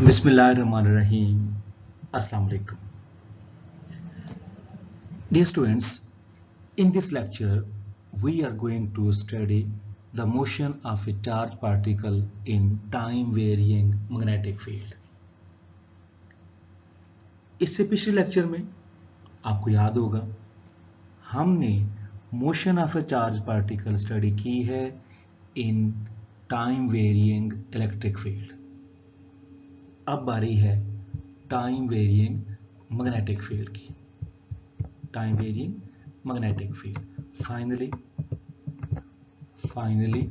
Bismillahirrahmanirrahim. Assalamu alaikum. Dear students, in this lecture, we are going to study the motion of a charged particle in time-varying magnetic field. इससे पिछले lecture में आपको याद होगा हमने motion of a charge particle study की है in time varying electric field. अब बारी है टाइम वेरिएंग मैग्नेटिक फील्ड की। Time varying magnetic field. Finally,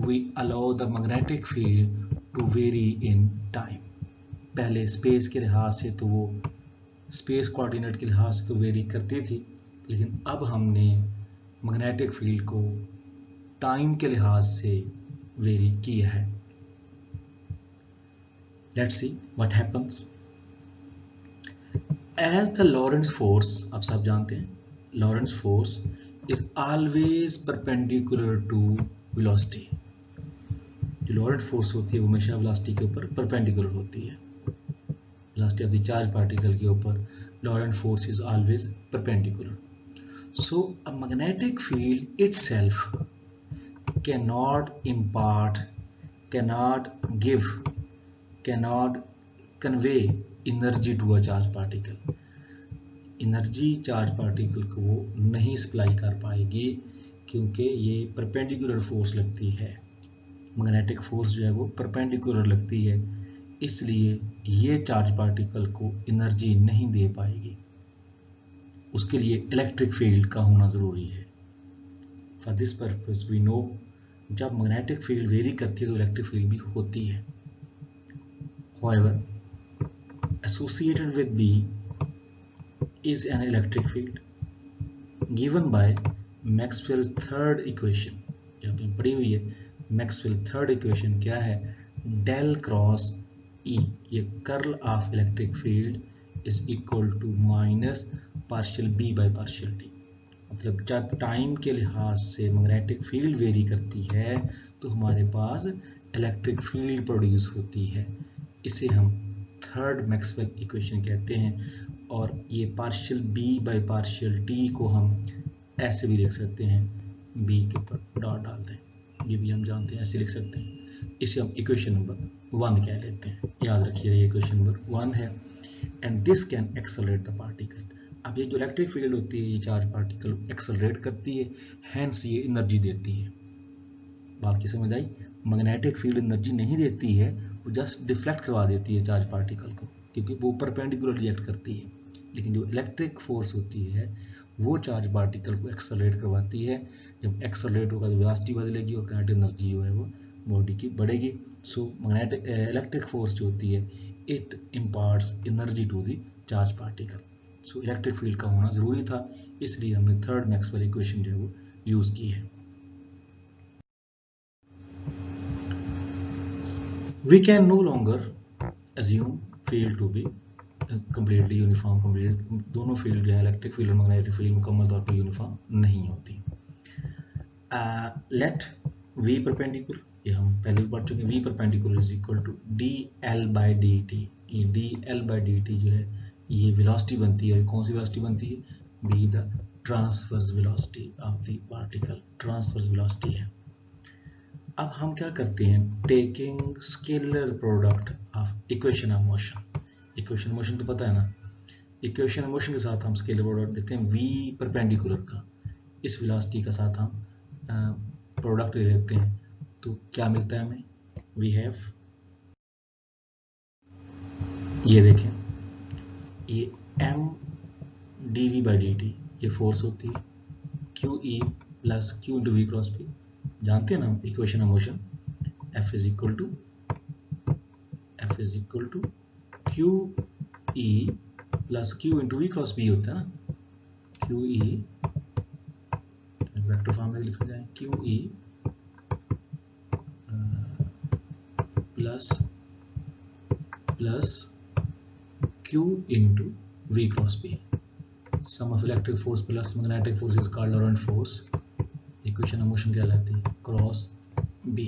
we allow the magnetic field to vary in time. पहले स्पेस के लिहाज से तो वो स्पेस कोऑर्डिनेट के लिहाज से तो वेरी करती थी, लेकिन अब हमने मैग्नेटिक फील्ड को टाइम के लिहाज से वेरी किया है। Let's see what happens. As the Lorentz force, आप सब जानते हैं, Lorentz force is always perpendicular to velocity. जो Lorentz force होती है वो हमेशा velocity के ऊपर perpendicular होती है। Velocity of the charge particle के ऊपर Lorentz force is always perpendicular. So a magnetic field itself cannot impart, cannot give, cannot convey energy to a charge particle. Energy charge particle को वो नहीं supply कर पाएगी क्योंकि ये परपेंडिकुलर फोर्स लगती है। मैग्नेटिक फोर्स जो है वो परपेंडिकुलर लगती है, इसलिए ये चार्ज पार्टिकल को एनर्जी नहीं दे पाएगी। उसके लिए इलेक्ट्रिक फील्ड का होना ज़रूरी है। For this purpose we know जब मैग्नेटिक फील्ड वेरी करती है तो इलेक्ट्रिक फील्ड भी होती है। However, associated with B is an electric field given by Maxwell's third equation. यहाँ पे पढ़ी हुई है Maxwell third equation क्या है? Del cross E, ये curl of electric field is equal to minus partial B by partial D। मतलब जब टाइम के लिहाज से मैग्नेटिक फील्ड वेरी करती है तो हमारे पास इलेक्ट्रिक फील्ड प्रोड्यूस होती है। इसे हम थर्ड मैक्सवेल इक्वेशन कहते हैं, और ये partial B by partial D को हम ऐसे भी लिख सकते हैं, B के ऊपर डॉट डाल दें, ये भी हम जानते हैं, ऐसे लिख सकते हैं। इसे हम इक्वेशन नंबर 1 कह लेते हैं। याद रखिए ये इक्वेशन नंबर 1 है। And this can accelerate the particle. अब ये जो इलेक्ट्रिक फील्ड होती है ये चार्ज पार्टिकल एक्सेलरेट करती है, हैंस ये एनर्जी देती है। बात की समझ आई? मैग्नेटिक फील्ड एनर्जी नहीं देती है, वो जस्ट डिफ्लेक्ट करवा देती है चार्ज पार्टिकल को, क्योंकि वो परपेंडिकुलर रिएक्ट करती है। लेकिन जो इलेक्ट्रिक फोर्स होती है वो चार्ज पार्टिकल को एक्सेलरेट करवाती है। जब एक्सेलरेट होगा तो वेलोसिटी बदलेगी और काइनेटिक एनर्जी जो है वो बॉडी की बढ़ेगी। सो मैग्नेटिक इलेक्ट्रिक फोर्स जो होती है it imparts energy to the charge particle. So electric field का होना ज़रूरी था, इसलिए हमने थर्ड मैक्सवेल इक्वेशन जो है वो यूज़ की है। We can no longer assume field to be completely uniform. दोनों फील्ड जो है इलेक्ट्रिक फील्ड और मैग्नेटिक फील्ड मुकम्मल तौर पर यूनिफॉर्म नहीं होती। लेट V परपेंडिकुलर, ये हम पहले भी पढ़ चुके हैं, V perpendicular is equal to dl by dt। ये dl बाई dt जो है ये वेलोसिटी बनती है। कौन सी वेलोसिटी बनती है? B the transverse velocity of the particle, transverse velocity है। अब हम क्या करते हैं? Taking scalar product of equation of motion. Equation motion तो पता है ना, इक्वेशन मोशन के साथ हम स्केलर प्रोडक्ट लेते हैं v परपेंडिकुलर का, इस वेलोसिटी का साथ हम प्रोडक्ट ले लेते हैं, तो क्या मिलता है हमें? वी हैव, ये देखें, ये m dv बाई dt ये फोर्स होती है, qe plus q into v cross p। जानते हैं ना equation of motion, F is equal to q e plus Q into we cross b होता है ना। क्यू ई वेक्टर फॉर्म में लिखा जाए, q e plus Q into we cross b. Sum of electric force plus magnetic force is called Lorentz force. Equation of motion कहलाती है cross B.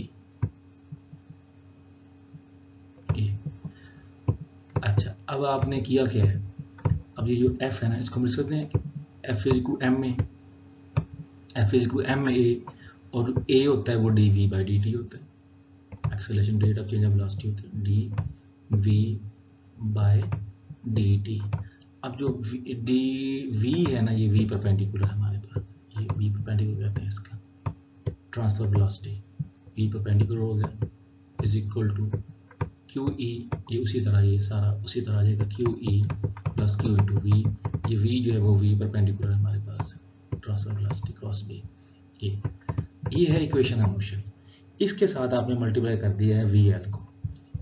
अच्छा, अब आपने किया क्या है, अब ये जो f है ना, इसको हम लिख सकते हैं f is equal m a, f is equal m a, और a होता है वो dv बाई dt होता है, acceleration rate of change of velocity होता है dv बाय dt। अब जो dv है ना, ये v परपेंडिकुलर है हमारे पास, ये v परपेंडिकुलर कहते हैं इसका, ट्रांसफर वेलोसिटी v परपेंडिकुलर हो गया is equal to q e, ये उसी तरह, ये सारा उसी तरह आ जाएगा, q e plus Q into v, ये वी जो है वो वी परपेंडिकुलर है हमारे पास, ट्रांसफर वेलोसिटी क्रॉस बी, ये है इक्वेशन ऑफ मोशन। इसके साथ आपने मल्टीप्लाई कर दिया है वी एल को,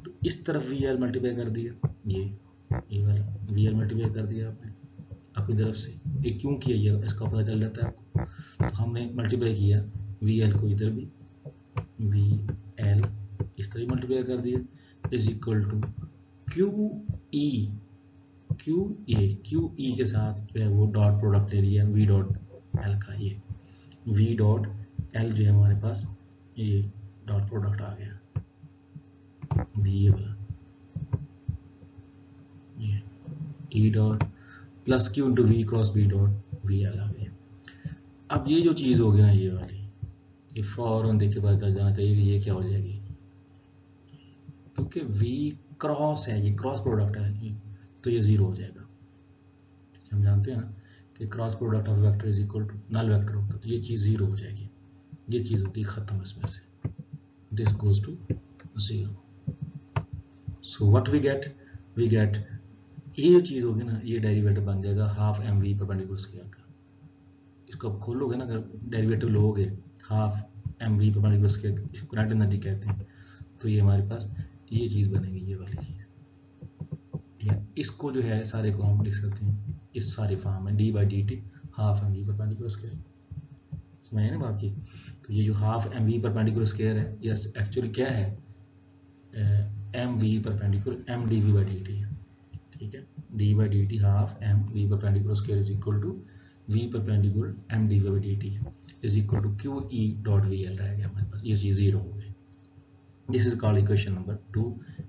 तो इस तरफ वी एल मल्टीप्लाई कर दिया, ये वाला वी एल मल्टीप्लाई कर दिया आपने अपनी तरफ से, ये क्यों किया, ये इसका पता चल जाता है आपको। तो हमने मल्टीप्लाई किया वी एल को इधर भी, वी एल इस तरह मल्टीप्लाई कर दिया, is equal to q e, q e के साथ जो है वो डॉट प्रोडक्ट ले लिया वी डॉट एल का, ये वी डॉट एल जो है हमारे पास, ये डॉट प्रोडक्ट आ गया वी, ये वाला, ये E dot plus Q into we cross B dot we L आ गया। अब ये जो चीज़ होगी ना, ये वाली, ये फौरन देख के पता चल जाना चाहिए कि ये क्या हो जाएगी, क्योंकि v क्रॉस है, ये क्रॉस प्रोडक्ट है, तो ये जीरो हो जाएगा। हम जानते हैं ना कि cross product of vector is equal to null vector होता है, तो ये चीज़ जीरो हो जाएगी, ये चीज़ होगी खत्म इसमें से, this goes to zero. So what we get, ये जो चीज़ होगी ना, ये डेरिवेटिव बन जाएगा half M we perpendicular square का। इसको आप खोलोगे ना, अगर डेरिवेटिव लोगे half M we perpendicular square, इसको करंट एनर्जी कहते हैं, तो ये हमारे पास ये चीज़ बनेगी, ये वाली चीज़, या इसको जो है सारे को हम लिख सकते हैं इस सारे फॉर्म में, d by D t half M we perpendicular square, समझे ना बात की। तो ये जो half M we perpendicular square है, ये एक्चुअली क्या है, m we perpendicular m d v by D T है, ठीक है, d by D t half M we perpendicular square is equal to v perpendicular m d v by D t is equal to q E dot V L रह गया हमारे पास, ये चीज़ zero हो गई। This is called equation number 2,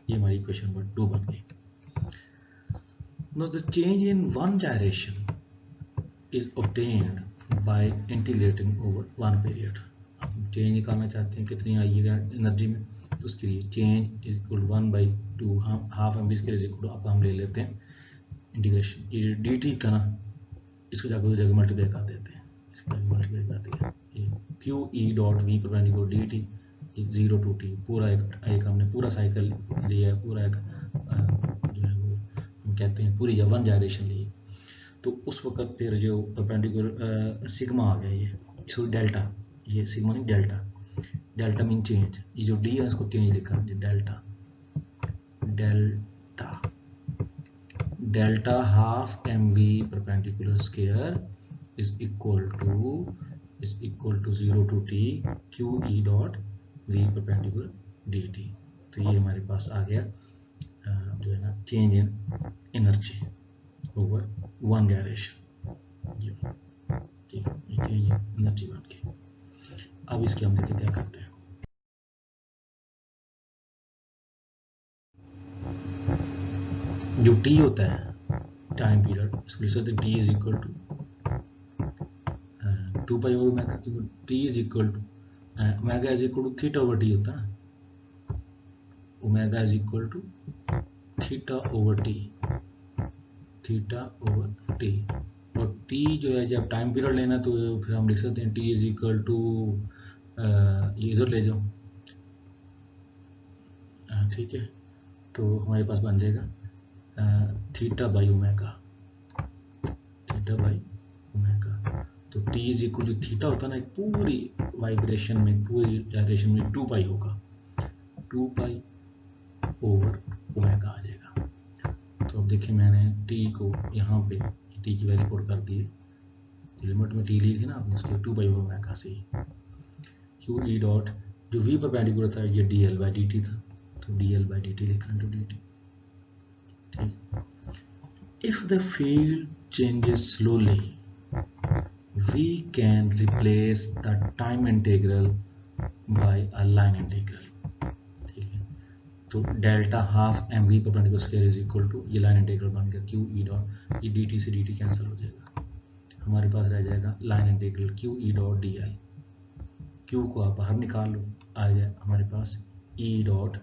ये हमारी equation number 2 बन गई। Now the change in one direction is obtained by integrating over one period। हम चेंज निकालना चाहते हैं, कितनी आई है एनर्जी में, तो उसके लिए चेंज इज इक्वल 1/2, हम हाफ एम बी इसके इज इक्वल, अब हम ले लेते हैं इंटीग्रेशन, ये डी टी का ना, इसको जाकर जगह मल्टीप्लाई कर देते हैं, इसको मल्टीप्लाई कर दिया, ये q E dot v perpendicular d t, 0 to t, पूरा एक हमने पूरा साइकिल लिया है, पूरा एक जो है वो हम कहते हैं पूरी वन डायरेक्शन ली, तो उस वक्त फिर जो परपेंडिकुलर सिग्मा आ गया, ये सॉरी डेल्टा, ये सिग्मा नहीं डेल्टा, डेल्टा मीन चेंज, ये जो डी है इसको चेंज लिखा है, delta, delta half M we perpendicular square is equal to 0 to t q E dot v perpendicular d t. तो ये हमारे पास आ गया जो है ना change in energy over one direction, ठीक है, चेंज इन एनर्जी बन के। अब इसके हम देखते क्या करते हैं। जो टी होता है टाइम पीरियड, इसको लिख सकते हैं t is equal to 2 pi over omega, t is equal to omega is equal to theta over t होता है, omega is equal to theta over t, theta over t, और t जो है जब टाइम पीरियड लेना तो फिर हम लिख सकते हैं टी इज इक्वल टू, ये इधर ले जाओ, ठीक है, तो हमारे पास बन जाएगा theta by omega, theta by omega. तो टी इज इक्वल जो थीटा होता है ना, एक पूरी वाइब्रेशन में, पूरी डायरेक्शन में 2 पाई होगा, 2 पाई ओवर ओमेगा आ जाएगा। तो अब देखिए मैंने टी को यहाँ पे टी की वैल्यू पुट कर दी है, लिमिट में टी ली थी ना आपने, उसके 2 पाई ओवर ओमेगा से क्यू ई डॉट जो वी परपेंडिकुलर था ये D L by D T था, तो D L by D T लिखा इंटू डी टी, ठीक। If the field changes slowly we can replace the time integral by a line integral, ठीक है। तो delta half M we perpendicular square is equal to, ये line integral बन गया Q ई dot, ये D T से D T cancel हो जाएगा, हमारे पास रह जाएगा लाइन इंटीग्रल क्यू ई डॉट डी एल। क्यू को आप बाहर निकाल लो, आ जाए हमारे पास E dot,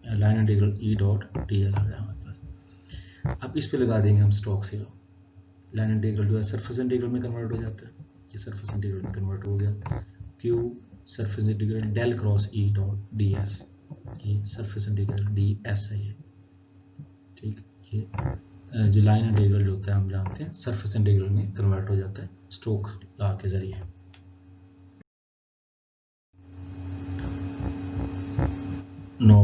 line integral E dot D L आ गया हमारे पास। अब इस पे लगा देंगे हम स्टोक्स थ्योरम। लाइन इंटीग्रल जो है सरफेस इंटीग्रल में कन्वर्ट हो जाता है, ये सरफेस इंटीग्रल में कन्वर्ट हो गया, q surface integral del cross e dot D s, ये सरफेस इंटीग्रल डी एस है ये, ठीक। ये जो लाइन इंटीग्रल जो होता है हम जानते हैं सरफेस इंटीग्रल में कन्वर्ट हो जाता है स्टोक लॉ के जरिए। Now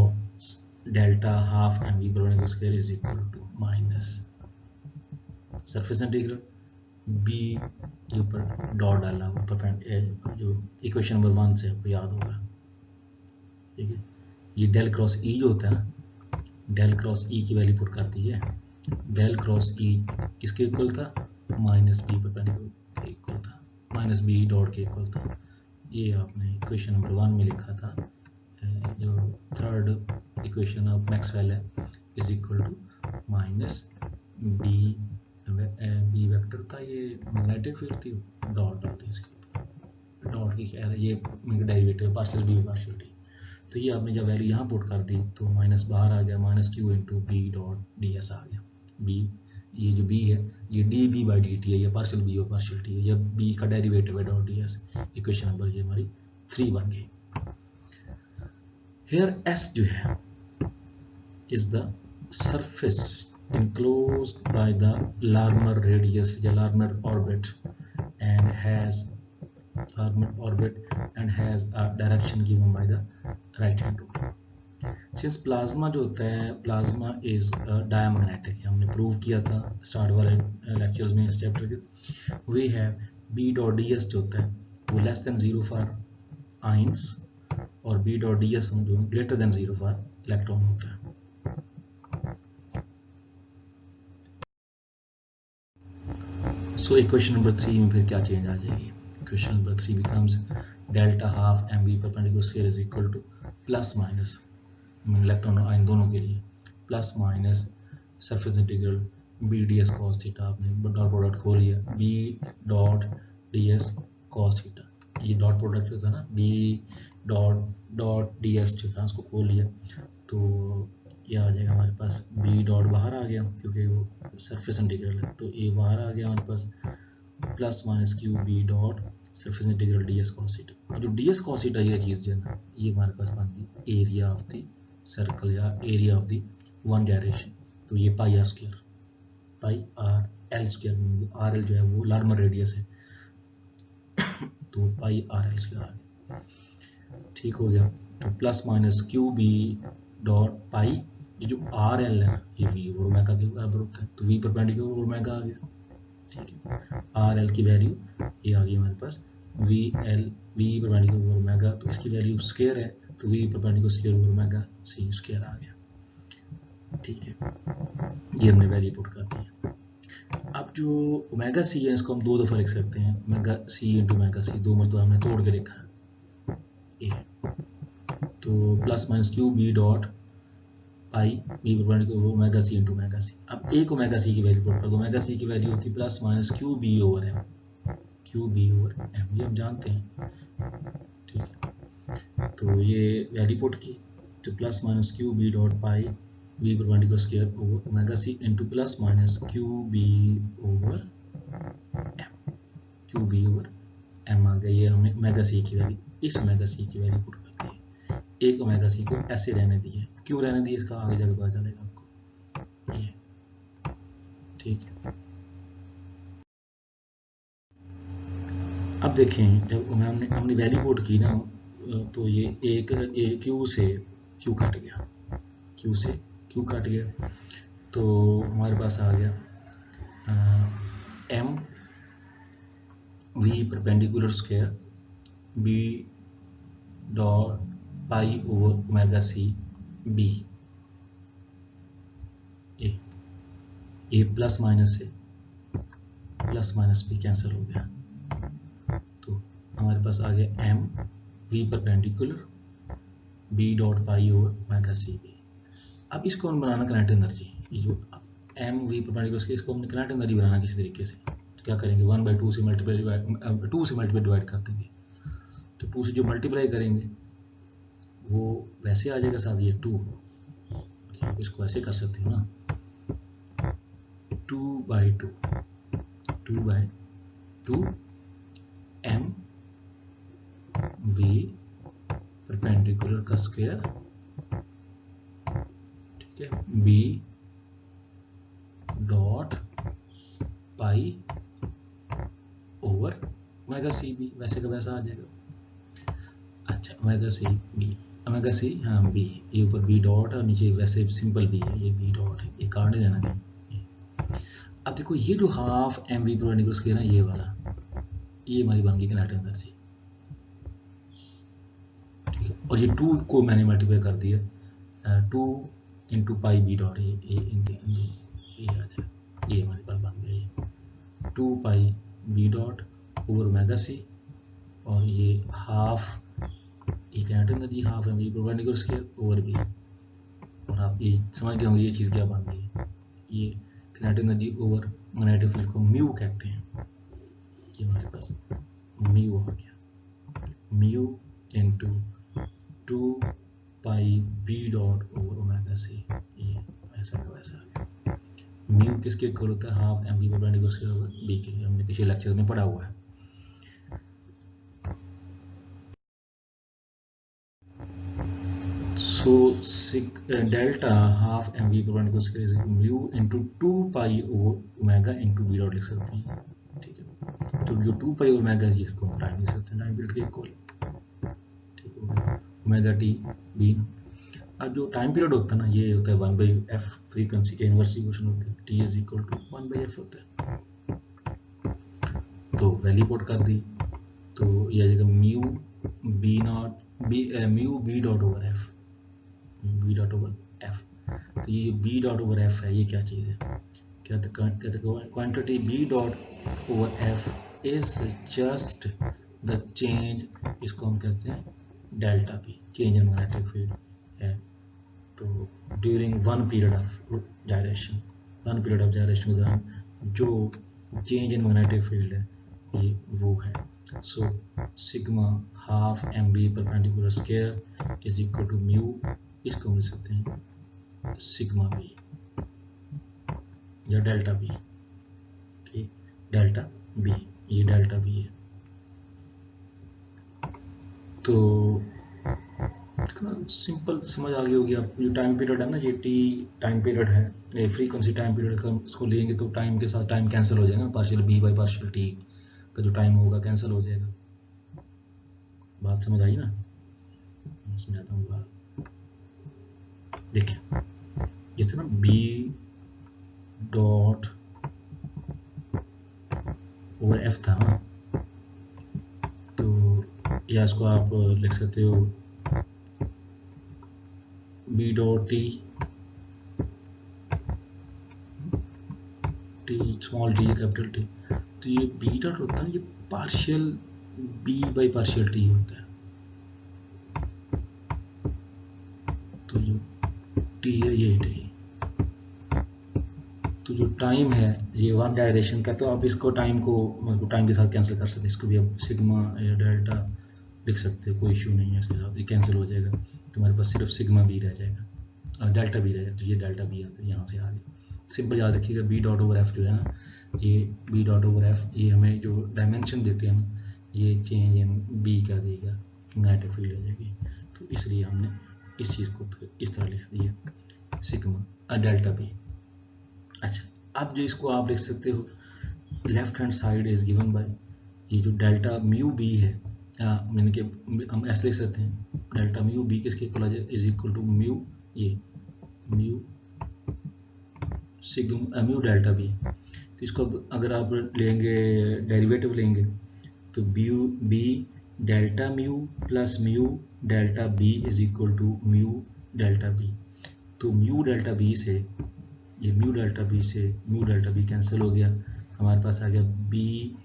delta half M we perpendicular square is equal to minus surface integral b के ऊपर डॉट डाला हुआ, जो इक्वेशन नंबर 1 से आपको याद होगा, ठीक है। ये डेल क्रॉस ई जो होता है ना, डेल क्रॉस ई की वैल्यू पुट कर दी है, डेल क्रॉस ई किसके इक्वल था, माइनस बी परपेंडिकुलर के इक्वल था, माइनस बी डॉट के इक्वल था। ये आपने इक्वेशन नंबर 1 में लिखा था, जो थर्ड इक्वेशन ऑफ मैक्सवेल है, is equal to minus b, b vector था, ये मैग्नेटिक फील्ड थी, डॉट डाल दी इसके ऊपर, डॉट की क्या है, ये derivative partial b partial t. तो ये आपने जब वैल्यू यहाँ पुट कर दी तो माइनस बाहर आ गया, minus Q into B dot D S आ गया। बी, ये जो बी है ये D B by D T है, ये पार्शियल बी और पार्शियल टी है, ये बी का डेरिवेटिव है dot D S. Equation number ये हमारी 3 बन गई। हेयर एस जो है is the surface enclosed by the Larmor radius या Larmor orbit and has a direction given by the right hand rule. Since plasma जो होता है, plasma is diamagnetic, हमने प्रूव किया था स्टार्ट वाले लेक्चर्स में इस चैप्टर के। we have b dot ds जो होता है वो लेस देन 0 फॉर आयंस और b डॉट ds जो ग्रेटर देन 0 फॉर इलेक्ट्रॉन होता है। सो इक्वेशन नंबर 3 में फिर क्या चेंज आ जाएगी, equation number 3 becomes delta half M B perpendicular square is equal to plus minus electron और आयन दोनों के लिए plus minus surface integral b d S cos theta, आपने डॉट प्रोडक्ट खोल लिया, b dot D S cos theta, ये dot product जो था ना बी डॉट डी एस जो था उसको खोल लिया तो ये आ जाएगा हमारे पास बी डॉट बाहर आ गया क्योंकि वो सरफेस इंटीग्रल है, तो ये बाहर आ गया हमारे पास plus minus Q B dot surface integral D S cos theta. और जो डी एस कॉस थीटा ये चीज़ जो है ना ये हमारे पास बन गई एरिया ऑफ द सर्कल या area of the one direction, तो ये pi R square, pi R L square, R L जो है वो लार्मर रेडियस है तो पाई आर एल स्क्वायर आ गया, ठीक हो गया। तो plus minus Q B dot pi, ये जो आर एल है ये वी और ओमेगा के बराबर होता है, तो वी परपेंडिकुलर और ओमेगा आ गया, ठीक है। आर एल की वैल्यू ये आ गई हमारे पास वी एल, वी परपेंडिकुलर और ओमेगा, तो इसकी वैल्यू स्क्वायर है तो वी परपेंडिकुलर स्क्वायर और ओमेगा सी स्क्वायर आ गया, ठीक है। ये हमने वैल्यू पुट कर दी। अब जो ओमेगा सी है इसको हम 2 दफ़ा लिख सकते हैं, omega C into omega C, 2 मरतबा हमने तोड़ के लिखा है ये, तो plus minus Q B dot pi B perpendicular omega C into omega C. अब एक ओमेगा सी की वैल्यू पुट कर दो, ओमेगा सी की वैल्यू होती है plus minus Q B over M, Q B over m, ये हम जानते हैं, ठीक है। तो ये वैल्यू पुट की तो plus minus Q B dot pi B perpendicular square over omega C into plus minus Q B over M, Q B over M आ गया, ये हमने ओमेगा सी की वैल्यू, इस ओमेगा सी की वैल्यू पुट कर दी है। एक ओमेगा सी को ऐसे रहने दिए, क्यों रहने दिए इसका आगे जाकर पता चलेगा आपको, ये ठीक है। अब देखें जब हमने वैल्यू पुट की ना तो ये एक क्यू से क्यू कट गया, क्यू से क्यू कट गया, तो हमारे पास आ गया m we perpendicular square b dot pi over omega c b, ये प्लस माइनस है, प्लस माइनस भी कैंसिल हो गया, तो हमारे पास आ गया m we perpendicular b dot pi over omega c b. अब इसको हम बनाना किनेटिक एनर्जी, ये जो एम वी परपेंडिकुलर इसको हमने किनेटिक एनर्जी बनाना किसी तरीके से, तो क्या करेंगे 1/2 से मल्टीप्लाई 2 से मल्टीप्लाई डिवाइड कर देंगे, तो 2 से जो मल्टीप्लाई करेंगे वो वैसे आ जाएगा साथ, ये 2 आप इसको ऐसे कर सकते हो ना, 2/2 2/2 एम वी परपेंडिकुलर का स्क्वायर, ठीक है, b dot pi over omega c b, वैसे का वैसा आ जाएगा। अच्छा omega c b, omega c हाँ बी, ये ऊपर बी डॉट और नीचे वैसे सिंपल बी है, ये बी डॉट है, ये काट देना नहीं। अब देखो ये जो half M we perpendicular square है ये वाला, ये हमारी बन गई किनेटिक एनर्जी, ठीक है। और ये 2 को मैंने मल्टीप्लाई कर दिया, 2 इंटू पाई बी डॉट, ये आ जाएगा, ये हमारे पास बन गया 2 pi B dot over omega C, और ये हाफ, ये kinetic energy half M we perpendicular square over B. और आप ये समझ गए होंगे ये चीज़ क्या बन गई है, ये kinetic energy over magnetic field को म्यू कहते हैं, ये हमारे पास म्यू आ गया, mu into 2 pi B dot over omega C, ये ऐसा का वैसा आ गया। म्यू किसके इक्वल होता है, half M we perpendicular square over b के, हमने पिछले लेक्चर में पढ़ा हुआ है। So delta half M we perpendicular square mu into 2 pi omega into B dot लिख सकते हैं, ठीक है। तो जो 2 पाई ओमेगा जी इसको टाइम लिख सकते हैं, टाइम पीरियड के इक्वल, ठीक है, ओमेगा टी बी। अब जो टाइम पीरियड होता है ना, ये होता है 1/f, फ्रीक्वेंसी के इनवर्स इक्वेशन होती है, T is equal to 1/f होता है। तो वैल्यू पुट कर दी, तो ये आ जाएगा mu b not mu b dot over f, b dot over f. तो ये बी डॉट ओवर एफ है, ये क्या चीज़ है, कहते quantity b dot over f is just the change, इसको हम कहते हैं delta p, change in magnetic field है। तो during one period of gyration, one period of gyration के दौरान जो चेंज इन मैग्नेटिक फील्ड है ये वो है। So sigma half M B perpendicular square is equal to mu, इसको हम लिख सकते हैं सिग्मा बी या डेल्टा बी, ठीक, डेल्टा बी, ये डेल्टा बी है। तो सिंपल समझ आ गई होगी आपको, जो टाइम पीरियड है ना, ये टी टाइम पीरियड है, ये फ्रीक्वेंसी टाइम पीरियड का, उसको लेंगे तो टाइम के साथ टाइम कैंसिल हो जाएगा, partial B by partial T का जो टाइम होगा कैंसिल हो जाएगा। बात समझ आई ना, इसमें आता हूँ बात, देखिए ये था ना बी डॉट ओवर एफ था ना, तो या इसको आप लिख सकते हो B dot T, small T capital T. तो ये बी डॉट होता है, ये partial B by partial T होता है। तो जो टी है ये टी, तो जो टाइम है ये वन डायरेक्शन का, तो आप इसको टाइम को टाइम के साथ कैंसिल कर सकते हैं, इसको भी आप सिग्मा या डेल्टा लिख सकते हो, कोई इशू नहीं है इसके साथ, ये कैंसिल हो जाएगा, तुम्हारे पास सिर्फ सिग्मा बी रह जाएगा, डेल्टा बी रह जाएगा। तो ये डेल्टा बी आता है यहाँ से आ गया, सिंपल याद रखिएगा, बी डॉट ओवर एफ जो है ना, ये बी डॉट ओवर एफ ये हमें जो डायमेंशन देते हैं ना, ये चेंज इन बी क्या देगा, मैग्नेटिक फील्ड आ जाएगी। तो इसलिए हमने इस चीज़ को इस तरह लिख दिया सिग्मा डेल्टा बी। अच्छा, अब जो इसको आप लिख सकते हो left hand side is given bye ये जो डेल्टा म्यू बी है, यानी कि हम ऐसे लिख सकते हैं डेल्टा म्यू बी किसके इक्वल आ जाए, इज इक्वल टू म्यू, ये mu sigma mu delta B. तो इसको अगर आप लेंगे डेरिवेटिव लेंगे तो B delta mu plus mu delta B is equal to mu delta B. तो म्यू डेल्टा बी से ये म्यू डेल्टा बी से म्यू डेल्टा बी कैंसिल हो गया, हमारे पास आ गया B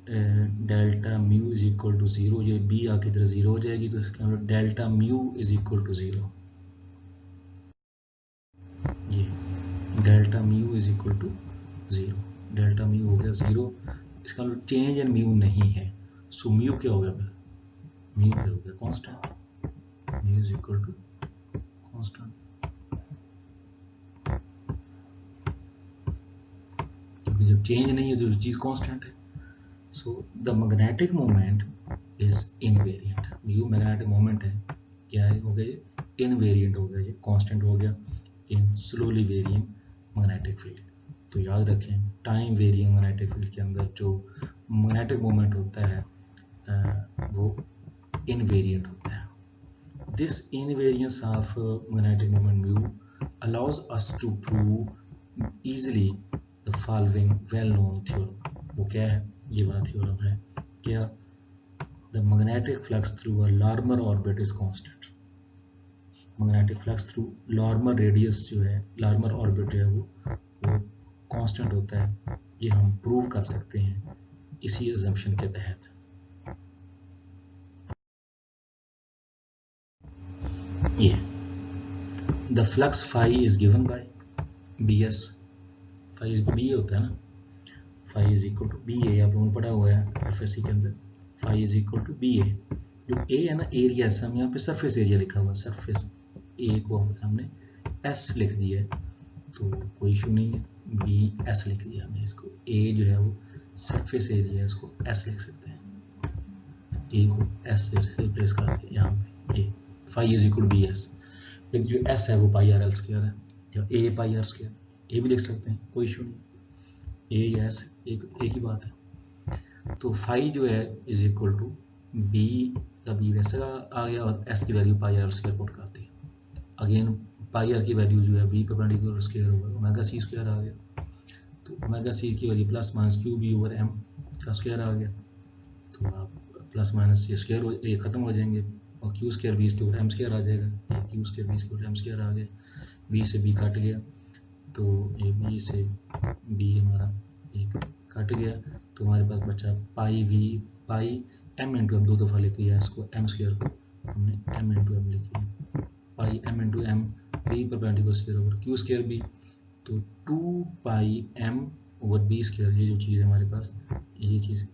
delta mu is equal to 0, ये बी आके इधर 0 हो जाएगी, तो इसका मतलब delta mu is equal to 0, ये delta mu is equal to 0, delta mu हो गया 0, इसका मतलब चेंज इन म्यू नहीं है। सो म्यू क्या हो गया फिर, म्यू फिर हो गया constant, mu is equal to constant, क्योंकि जब चेंज नहीं है तो चीज कांस्टेंट है। So the magnetic moment is invariant, mu magnetic moment है, क्या है हो गया, इनवेरिएंट हो गया, ये कांस्टेंट हो गया in slowly varying magnetic field. तो याद रखें टाइम वेरिंग मैग्नेटिक फील्ड के अंदर जो मैग्नेटिक मोमेंट होता है वो इनवेरिएंट होता है। This invariance of magnetic moment mu allows us to prove easily the following well known theorem। वो क्या है, ये वाला थ्योरम है क्या, the magnetic flux through a Larmor orbit is constant। Magnetic flux through Larmor radius जो है, लॉर्मर orbit जो है वो कांस्टेंट होता है, ये हम प्रूव कर सकते हैं इसी अजम्पशन के तहत। ये the flux phi is given by B S, phi B होता है ना, phi is equal to B A, आप लोगों ने पढ़ा हुआ है एफएससी के अंदर, phi is equal to B A. जो ए है ना एरिया, हम यहाँ पे सरफेस एरिया लिखा हुआ है, सरफेस ए को हमने एस लिख दिया है तो कोई इशू नहीं है, बी एस लिख दिया हमने इसको, ए जो है वो सरफेस एरिया है, इसको एस लिख सकते हैं, ए को एस से रिप्लेस कर दिया यहाँ पे, A phi is equal B S, लेकिन जो एस है वो पाई आर एल स्क्वायर है, या ए पाई आर स्क्वायर, ए भी लिख सकते हैं कोई इशू नहीं, ए या एस एक ही बात है। तो फाई जो है इज इक्वल टू बी का बी वैसे आ गया और एस की value pi R square put कर दी, अगेन पाई आर की वैल्यू जो है बी परपेंडिकुलर स्क्वायर होगा, ओमेगा सी स्क्वायर आ गया, तो ओमेगा सी की value plus minus Q B over M का स्क्वायर आ गया, तो आप प्लस माइनस ये स्क्वायर ये खत्म हो जाएंगे और क्यू स्क्वायर बी के ऊपर एम स्क्वायर आ जाएगा, क्यू स्क्वायर बी के ऊपर एम स्क्वायर आ गया, बी से बी कट गया, तो ये बी से बी हमारा एक कट गया, तो हमारे पास बचा pi V pi M into M, दो दफ़ा लिख लिया इसको, एम स्क्वायर को हमने एम इंटू एम लिख लिया, pi M into M B perpendicular square over Q square B, तो 2 pi M over B square, ये जो चीज़ है हमारे पास, ये चीज़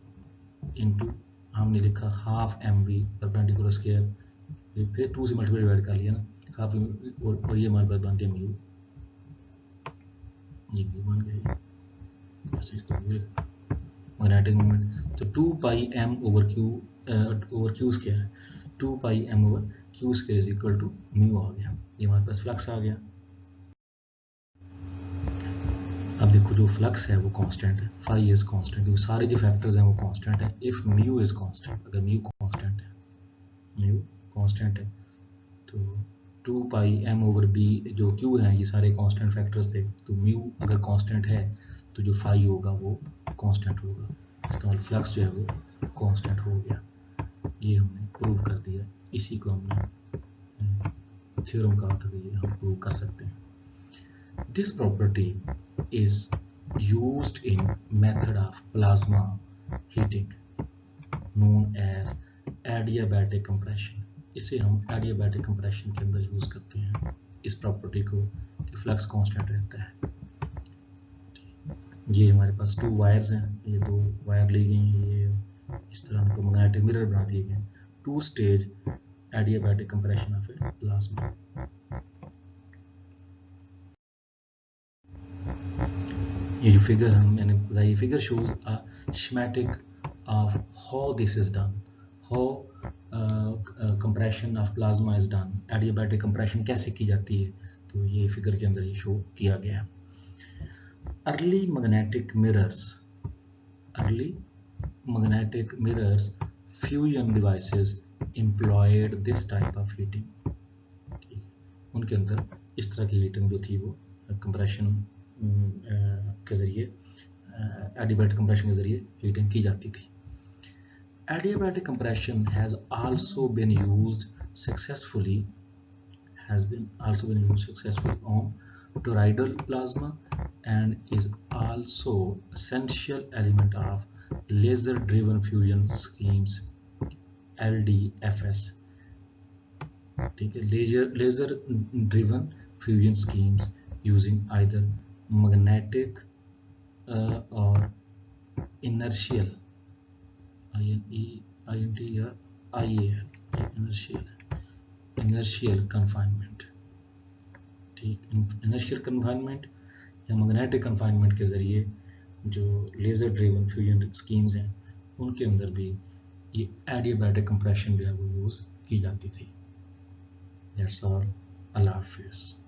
इंटू हमने लिखा half M B perpendicular square, फिर 2 से मल्टीप्लाई डिवाइड कर लिया ना, हाफ और ये हमारे पास बन गया म्यू, ये म्यू बन गया मैग्नेटिक मोमेंट। तो 2 pi M over Q square है, 2 pi M over Q square is equal to mu आ गया, ये हमारे पास फ्लक्स आ गया। अब देखो जो फ्लक्स है वो कांस्टेंट है, फाई इज कांस्टेंट, क्योंकि सारे जो फैक्टर्स हैं वो कांस्टेंट है। इफ म्यू इज कांस्टेंट, अगर म्यू कांस्टेंट है, म्यू कांस्टेंट है तो 2 पाई एम ओवर बी जो क्यू है ये सारे कांस्टेंट फैक्टर्स थे, तो म्यू अगर कांस्टेंट है तो जो फाई होगा वो कांस्टेंट होगा, इसका मतलब फ्लक्स जो है वो कांस्टेंट हो गया, ये हमने प्रूव कर दिया, इसी को हमने थ्योरम कहा था कि ये हम प्रूव कर सकते हैं। This property is used in method of plasma heating known as adiabatic compression, इसे हम एडियाबैटिक कंप्रेशन के अंदर यूज करते हैं इस प्रॉपर्टी को कि फ्लक्स कांस्टेंट रहता है। ये हमारे पास 2 वायर्स हैं, ये 2 वायर ली गई हैं, ये इस तरह उनको मैग्नेटिक मिरर बना दिए गए, 2 stage adiabatic compression of A plasma. ये जो फिगर मैंने बताई, figure shows a schematic of how this is done, how compression of plasma is done, adiabatic compression कैसे की जाती है, तो ये फिगर के अंदर ये शो किया गया। early magnetic mirrors fusion devices employed this type of heating, उनके अंदर इस तरह की हीटिंग जो थी वो कंप्रेशन के जरिए, एडियाबैटिक कंप्रेशन के जरिए हीटिंग की जाती थी। Adiabatic compression has also been used successfully on toroidal plasma and is also essential element of laser driven fusion schemes LDFS, ठीक है, laser driven fusion schemes using either magnetic or inertial INT या IAL inertial confinement, ठीक, inertial confinement या magnetic confinement के ज़रिए जो laser driven fusion schemes हैं उनके अंदर भी ये एडियाबैटिक कंप्रेशन जो है वो यूज़ की जाती थी। दैट्स ऑल, अल्लाह हाफिज़।